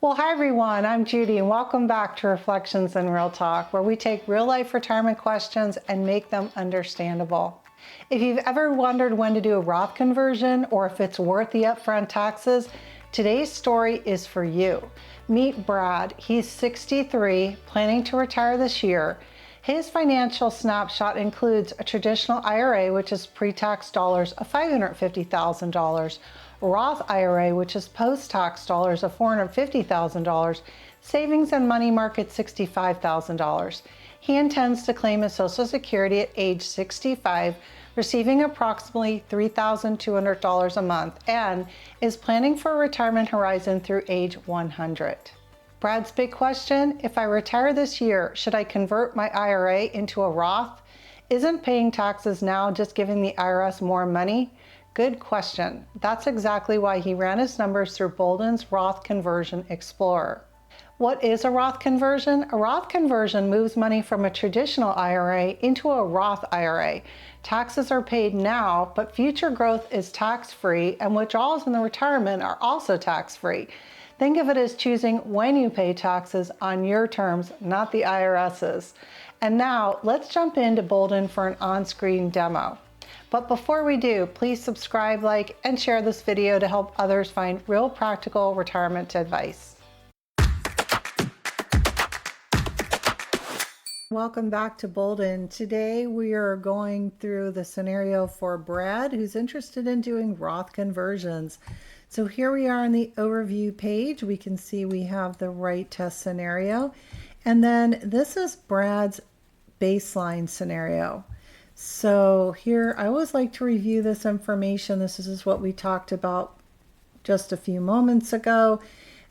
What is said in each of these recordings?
Well, hi everyone, I'm Judy and welcome back to Reflections in Real Talk, where we take real life retirement questions and make them understandable. If you've ever wondered when to do a Roth conversion or if it's worth the upfront taxes, today's story is for you. Meet Brad. He's 63, planning to retire this year. His financial snapshot includes a traditional IRA, which is pre-tax dollars of $550,000, Roth IRA, which is post-tax dollars of $450,000, savings and money market $65,000. He intends to claim his Social Security at age 65, receiving approximately $3,200 a month, and is planning for a retirement horizon through age 100. Brad's big question: if I retire this year, should I convert my IRA into a Roth? Isn't paying taxes now just giving the IRS more money? Good question. That's exactly why he ran his numbers through Boldin's Roth Conversion Explorer. What is a Roth conversion? A Roth conversion moves money from a traditional IRA into a Roth IRA. Taxes are paid now, but future growth is tax-free, and withdrawals in the retirement are also tax-free. Think of it as choosing when you pay taxes on your terms, not the IRS's. And now let's jump into Boldin for an on-screen demo. But before we do, please subscribe, like, and share this video to help others find real practical retirement advice. Welcome back to Boldin. Today we are going through the scenario for Brad, who's interested in doing Roth conversions. So here we are on the overview page. We can see we have the right test scenario. And then this is Brad's baseline scenario. So here, I always like to review this information. This is what we talked about just a few moments ago.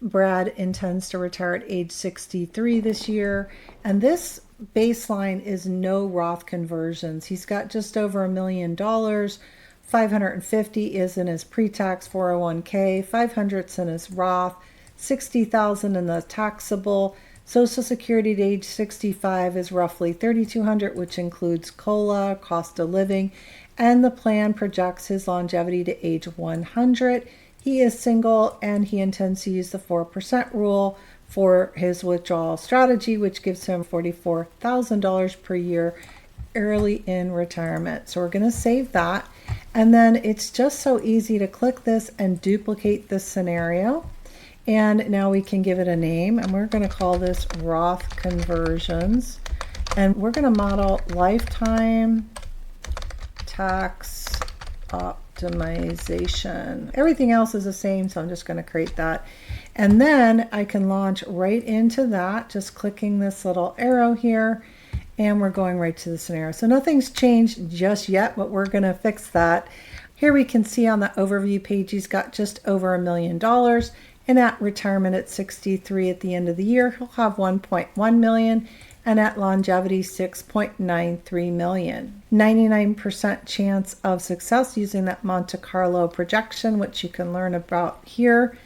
Brad intends to retire at age 63 this year. And this baseline is no Roth conversions. He's got just over $1 million. 550 is in his pre-tax 401k, 500's in his Roth, 60,000 in the taxable. Social Security at age 65 is roughly $3,200, which includes COLA, cost of living, and the plan projects his longevity to age 100. He is single and he intends to use the 4% rule for his withdrawal strategy, which gives him $44,000 per year early in retirement. So we're going to save that. And then it's just so easy to click this and duplicate this scenario. And now we can give it a name, and we're going to call this Roth Conversions. And we're going to model lifetime tax optimization. Everything else is the same, so I'm just going to create that. And then I can launch right into that, just clicking this little arrow here, and we're going right to the scenario. So nothing's changed just yet, but we're going to fix that. Here we can see on the overview page, he's got just over $1 million. And at retirement at 63 at the end of the year, he'll have 1.1 million, and at longevity 6.93 million. 99% chance of success using that Monte Carlo projection, which you can learn about here.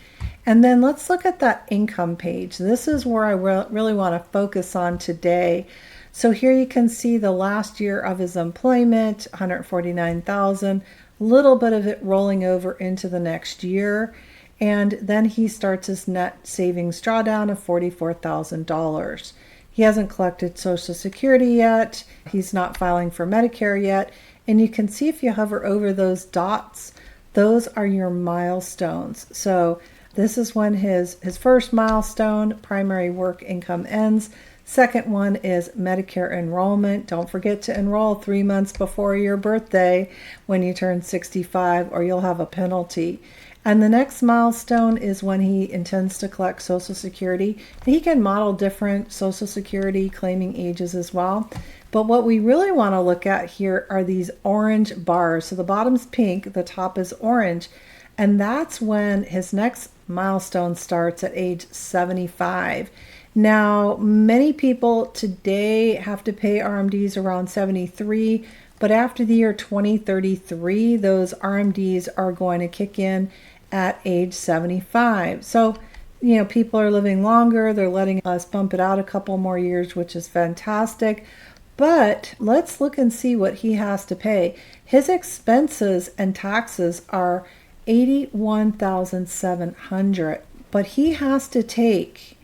And then let's look at that income page. This is where I really want to focus on today. So here you can see the last year of his employment, 149,000, a little bit of it rolling over into the next year. And then he starts his net savings drawdown of $44,000. He hasn't collected Social Security yet. He's not filing for Medicare yet. And you can see if you hover over those dots, those are your milestones. So this is when his first milestone, primary work income, ends. Second one is Medicare enrollment. Don't forget to enroll 3 months before your birthday when you turn 65, or you'll have a penalty. And the next milestone is when he intends to collect Social Security. And he can model different Social Security claiming ages as well. But what we really want to look at here are these orange bars. So the bottom's pink, the top is orange. And that's when his next milestone starts at age 75. Now, many people today have to pay RMDs around 73. But after the year 2033, those RMDs are going to kick in at age 75. So, people are living longer. They're letting us bump it out a couple more years, which is fantastic. But let's look and see what he has to pay. His expenses and taxes are $81,700. but he has to take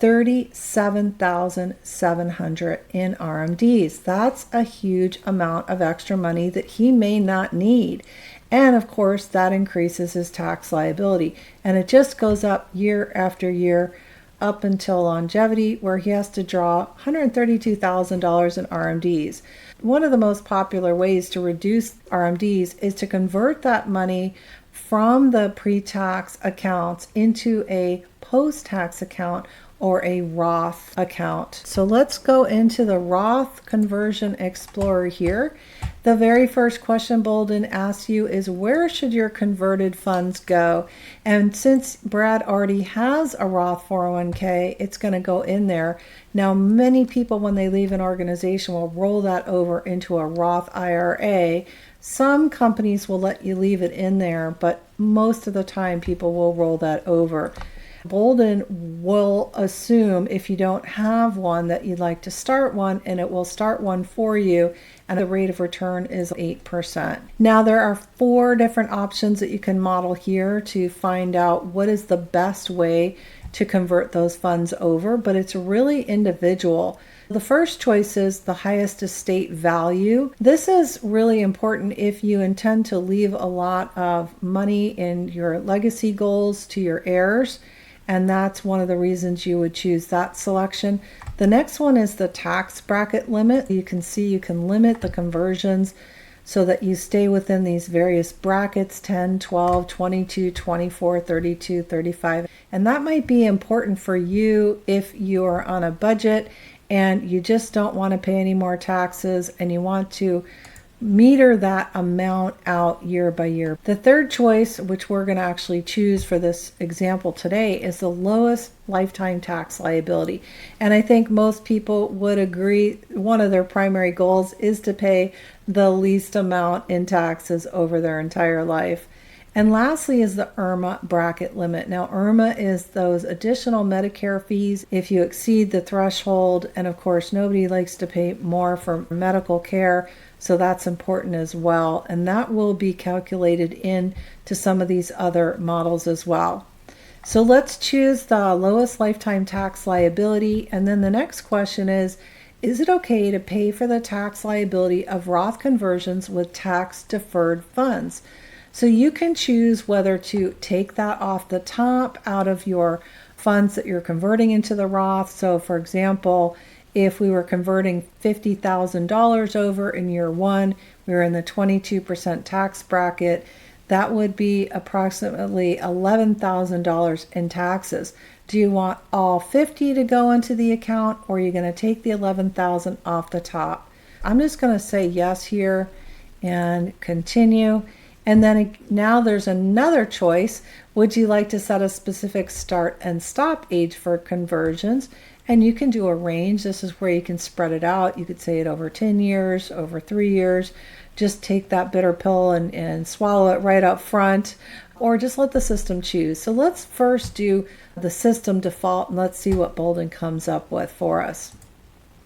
$37,700 in RMDs. That's a huge amount of extra money that he may not need. And of course, that increases his tax liability. And it just goes up year after year up until longevity, where he has to draw $132,000 in RMDs. One of the most popular ways to reduce RMDs is to convert that money from the pre-tax accounts into a post-tax account or a Roth account. So let's go into the Roth Conversion Explorer here. The very first question Boldin asks you is, where should your converted funds go? And since Brad already has a Roth 401k, it's going to go in there. Now, many people, when they leave an organization, will roll that over into a Roth IRA. Some companies will let you leave it in there, but most of the time people will roll that over. Boldin will assume, if you don't have one, that you'd like to start one, and it will start one for you, and the rate of return is 8%. Now, there are 4 different options that you can model here to find out what is the best way to convert those funds over, but it's really individual. The first choice is the highest estate value. This is really important if you intend to leave a lot of money in your legacy goals to your heirs. And that's one of the reasons you would choose that selection. The next one is the tax bracket limit. You can see you can limit the conversions so that you stay within these various brackets, 10, 12, 22, 24, 32, 35. And that might be important for you if you're on a budget and you just don't want to pay any more taxes and you want to meter that amount out year by year. The third choice, which we're going to actually choose for this example today, is the lowest lifetime tax liability. And I think most people would agree one of their primary goals is to pay the least amount in taxes over their entire life. And lastly is the IRMA bracket limit. Now, IRMA is those additional Medicare fees if you exceed the threshold. And of course, nobody likes to pay more for medical care. So that's important as well. And that will be calculated in to some of these other models as well. So let's choose the lowest lifetime tax liability. And then the next question is it okay to pay for the tax liability of Roth conversions with tax deferred funds? So you can choose whether to take that off the top out of your funds that you're converting into the Roth. So for example, if we were converting $50,000 over in year 1, we were in the 22% tax bracket, that would be approximately $11,000 in taxes. Do you want all 50 to go into the account, or are you going to take the 11,000 off the top? I'm just going to say yes here and continue. And then now there's another choice. Would you like to set a specific start and stop age for conversions? And you can do a range. This is where you can spread it out. You could say it over 10 years, over 3 years. Just take that bitter pill and swallow it right up front, or just let the system choose. So let's first do the system default, and let's see what Boldin comes up with for us.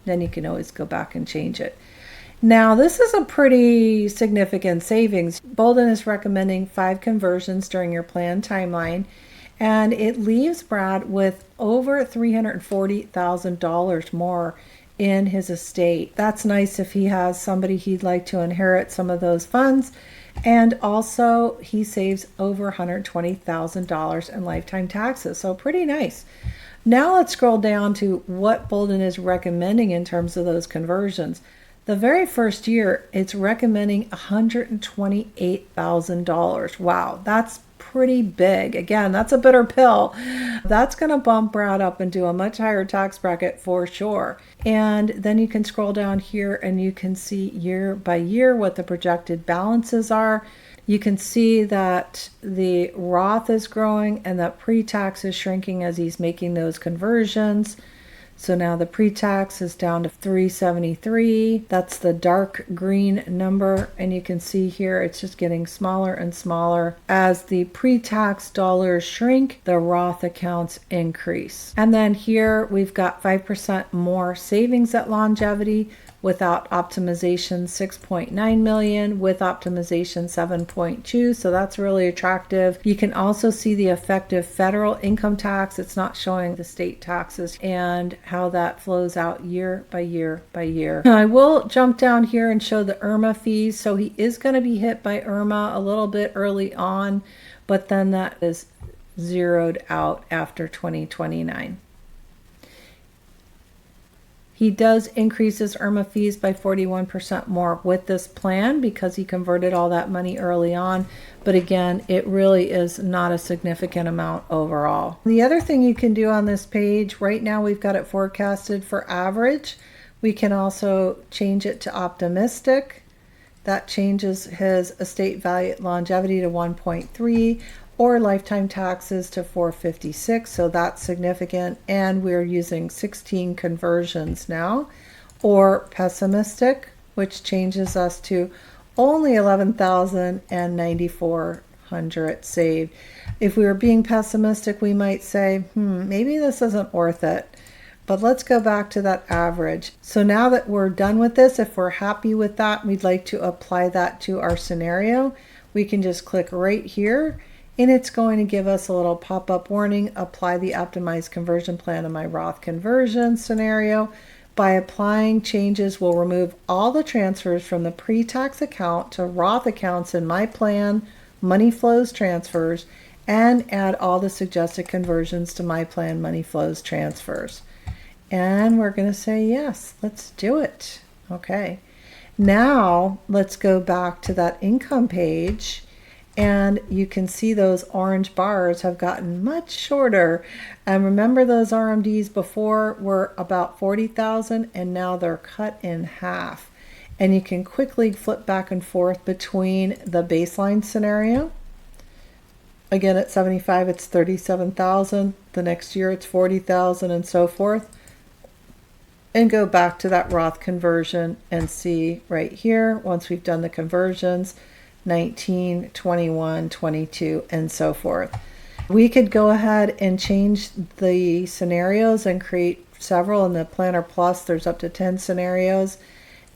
Then you can always go back and change it. Now, this is a pretty significant savings. Boldin is recommending 5 conversions during your planned timeline, and it leaves Brad with over $340,000 more in his estate. That's nice if he has somebody he'd like to inherit some of those funds. And also, he saves over $120,000 in lifetime taxes. So pretty nice. Now let's scroll down to what Boldin is recommending in terms of those conversions. The very first year, it's recommending $128,000. Wow, that's pretty big. Again, that's a bitter pill. That's going to bump Brad up into a much higher tax bracket for sure. And then you can scroll down here and you can see year by year what the projected balances are. You can see that the Roth is growing and that pre-tax is shrinking as he's making those conversions. So now the pre-tax is down to $373. That's the dark green number. And you can see here it's just getting smaller and smaller. As the pre-tax dollars shrink, the Roth accounts increase. And then here we've got 5% more savings at longevity. without optimization 6.9 million, with optimization 7.2. So that's really attractive. You can also see the effective federal income tax. It's not showing the state taxes and how that flows out year by year by year. Now I will jump down here and show the IRMA fees. So he is going to be hit by IRMA a little bit early on, but then that is zeroed out after 2029. He does increase his IRMA fees by 41% more with this plan because he converted all that money early on. But again, it really is not a significant amount overall. The other thing you can do on this page, right now we've got it forecasted for average. We can also change it to optimistic. That changes his estate value longevity to 1.3. or lifetime taxes to 456, so that's significant, and we're using 16 conversions now, or pessimistic, which changes us to only 11,000 and 9,400 saved. If we were being pessimistic, we might say, maybe this isn't worth it. But let's go back to that average. So now that we're done with this, if we're happy with that, we'd like to apply that to our scenario. We can just click right here, and it's going to give us a little pop-up warning, apply the optimized conversion plan in my Roth conversion scenario. By applying changes, we'll remove all the transfers from the pre-tax account to Roth accounts in my plan, money flows transfers, and add all the suggested conversions to my plan, money flows transfers. And we're going to say yes, let's do it. Okay. Now let's go back to that income page. And you can see those orange bars have gotten much shorter. And remember, those RMDs before were about 40,000 and now they're cut in half. And you can quickly flip back and forth between the baseline scenario. Again, at 75, it's 37,000. The next year, it's 40,000 and so forth. And go back to that Roth conversion and see right here, once we've done the conversions, 19, 21, 22, and so forth. We could go ahead and change the scenarios and create several. In the Planner Plus, there's up to 10 scenarios,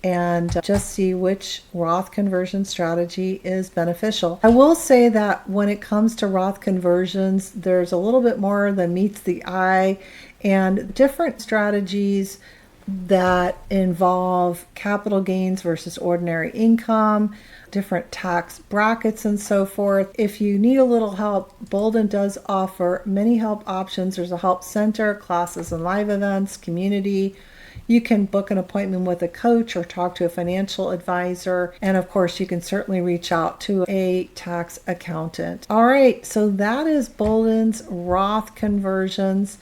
and just see which Roth conversion strategy is beneficial. I will say that when it comes to Roth conversions, there's a little bit more than meets the eye, and different strategies that involve capital gains versus ordinary income, different tax brackets, and so forth. If you need a little help, Boldin does offer many help options. There's a help center, classes and live events, community. You can book an appointment with a coach or talk to a financial advisor. And of course, you can certainly reach out to a tax accountant. All right, so that is Boldin's Roth conversions.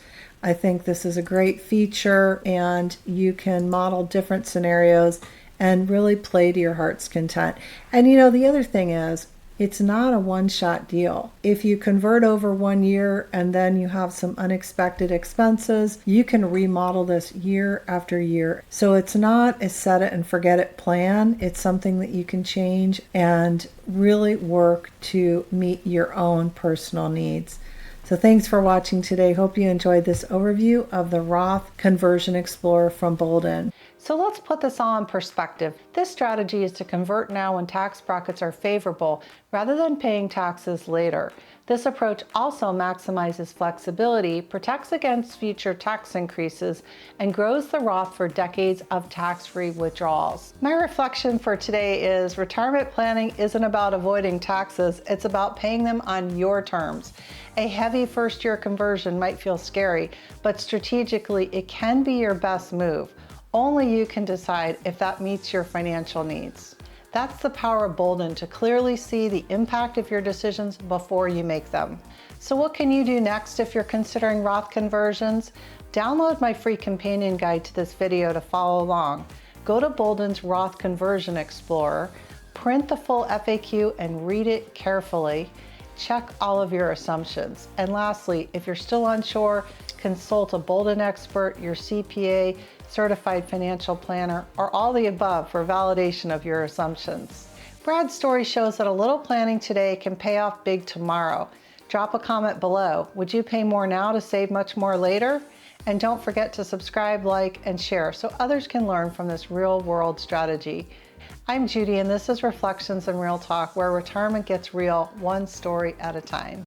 I think this is a great feature, and you can model different scenarios and really play to your heart's content. And you know, the other thing is, it's not a one-shot deal. If you convert over 1 year and then you have some unexpected expenses, you can remodel this year after year. So it's not a set it and forget it plan. It's something that you can change and really work to meet your own personal needs. So thanks for watching today. Hope you enjoyed this overview of the Roth Conversion Explorer from Boldin. So let's put this all in perspective. This strategy is to convert now when tax brackets are favorable rather than paying taxes later. This approach also maximizes flexibility, protects against future tax increases, and grows the Roth for decades of tax-free withdrawals. My reflection for today is retirement planning isn't about avoiding taxes, it's about paying them on your terms. A heavy first-year conversion might feel scary, but strategically it can be your best move. Only you can decide if that meets your financial needs. That's the power of Boldin, to clearly see the impact of your decisions before you make them. So what can you do next if you're considering Roth conversions? Download my free companion guide to this video to follow along. Go to Boldin's Roth Conversion Explorer, print the full FAQ and read it carefully. Check all of your assumptions. And lastly, if you're still unsure, consult a Boldin expert, your CPA, certified financial planner, or all the above for validation of your assumptions. Brad's story shows that a little planning today can pay off big tomorrow. Drop a comment below. Would you pay more now to save much more later? And don't forget to subscribe, like, and share so others can learn from this real-world strategy. I'm Judy, and this is Reflections and Real Talk, where retirement gets real, one story at a time.